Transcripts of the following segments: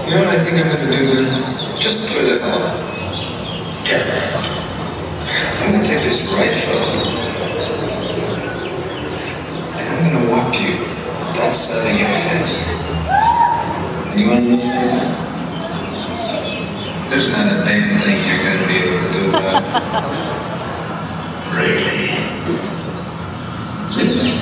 You know what I think I'm going to do then? Just for the hell of it. I'm going to take this right foot, and I'm going to whop you that side of your face. You want to know something? There's not a damn thing you're going to be able to do about it. Really? Really?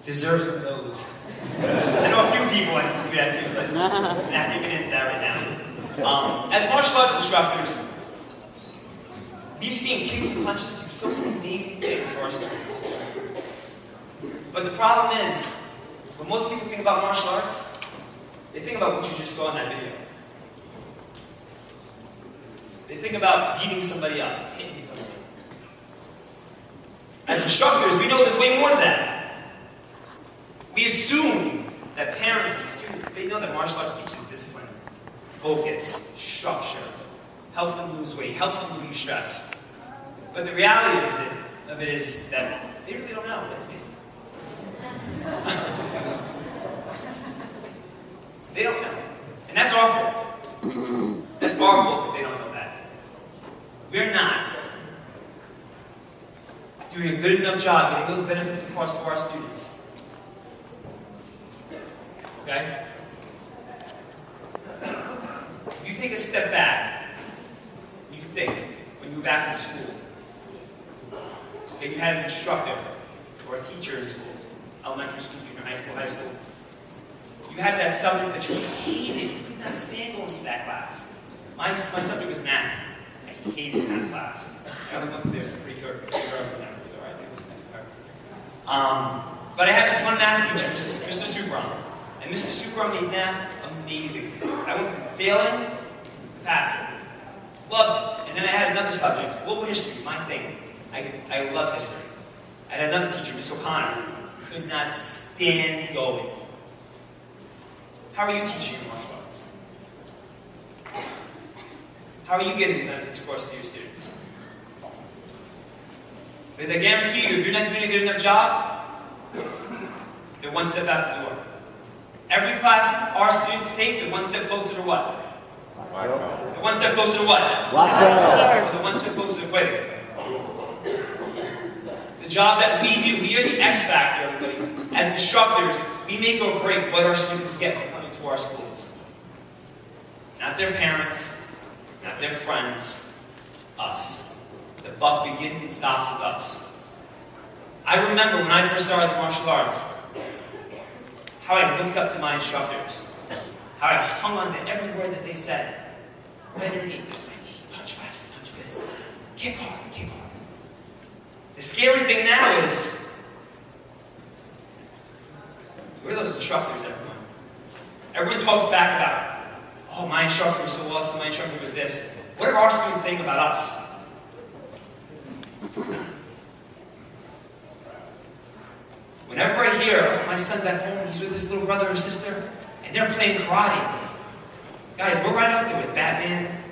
Deserves one of those. I know a few people I can do that too, but I'm not going to get into that right now. As martial arts instructors, we've seen kicks and punches do so many amazing things for our students. But the problem is, when most people think about martial arts, they think about what you just saw in that video. They think about beating somebody up, hitting somebody. As instructors, we know there's way more to that. We assume that parents and students, they know that martial arts teaches discipline, focus, structure, helps them lose weight, helps them relieve stress. But the reality of it is that they really don't know. That's me. They don't know. And that's our fault. That's our fault that they don't know that. We're not doing a good enough job getting those benefits across to our students. Okay? You take a step back, you think, when you were back in school, okay, you had an instructor or a teacher in school, elementary school, junior high school, you had that subject that you hated, you could not stand going to that class. My subject was math. I hated that class. I only went because there were some pretty girls in that too, alright? It was nice to her. But I had this one math teacher, Mr. Supron. And Mr. Supron made math amazing. I went from failing to passing. Loved it. And then I had another subject, global history, my thing. I love history. I had another teacher, Miss O'Connor, could not stand going. How are you teaching your martial arts? How are you getting the benefits across to your students? Because I guarantee you, if you're not doing a good enough job, they're one step out the door. Every class our students take, they're one step closer to what? They're one step closer to what? They're one step closer to quitting. The job that we do, we are the X factor, everybody. As instructors, we make or break what our students get from coming to our schools. Not their parents, not their friends, us. The buck begins and stops with us. I remember when I first started martial arts, how I looked up to my instructors, how I hung on to every word that they said. Bend your knee, punch fast, punch fast, kick hard, kick hard. The scary thing now is, we're those instructors, everyone. Everyone talks back about, oh, my instructor was so awesome, my instructor was this. What are our students saying about us? Whenever I hear, oh, my son's at home, he's with his little brother or sister, and they're playing karate. Guys, we're right up there with Batman,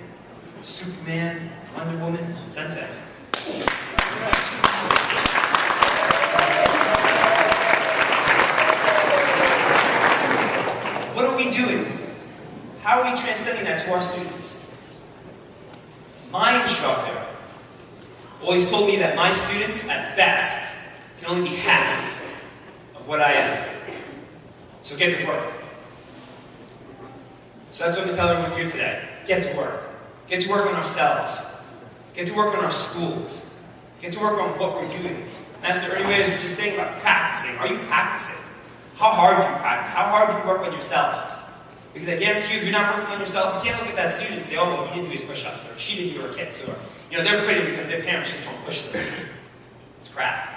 Superman, Wonder Woman, Sensei. What are we doing? How are we transcending that to our students? My instructor always told me that my students, at best, can only be half of what I am. So get to work. So that's what I'm telling everyone here today. Get to work. Get to work on ourselves. Get to work on our schools. Get to work on what we're doing. Master Ernie Waiters was just saying about practicing. Are you practicing? How hard do you practice? How hard do you work on yourself? Because I guarantee you, if you're not working on yourself, you can't look at that student and say, oh, well, he didn't do his push-ups, or she didn't do her kicks, or, you know, they're quitting because their parents just won't push them. It's crap.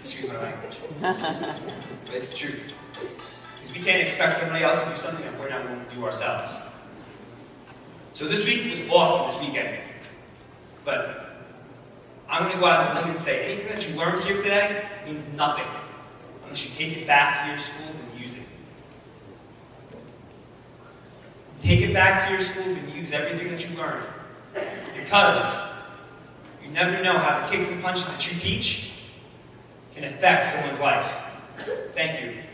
Excuse my language. But it's the truth. Because Because we can't expect somebody else to do something that we're not willing to do ourselves. So this week was awesome, this weekend. But I'm going to go out on a limb and say anything that you learned here today means nothing unless you take it back to your schools and use it. Take it back to your schools and use everything that you learned. Because you never know how the kicks and punches that you teach can affect someone's life. Thank you.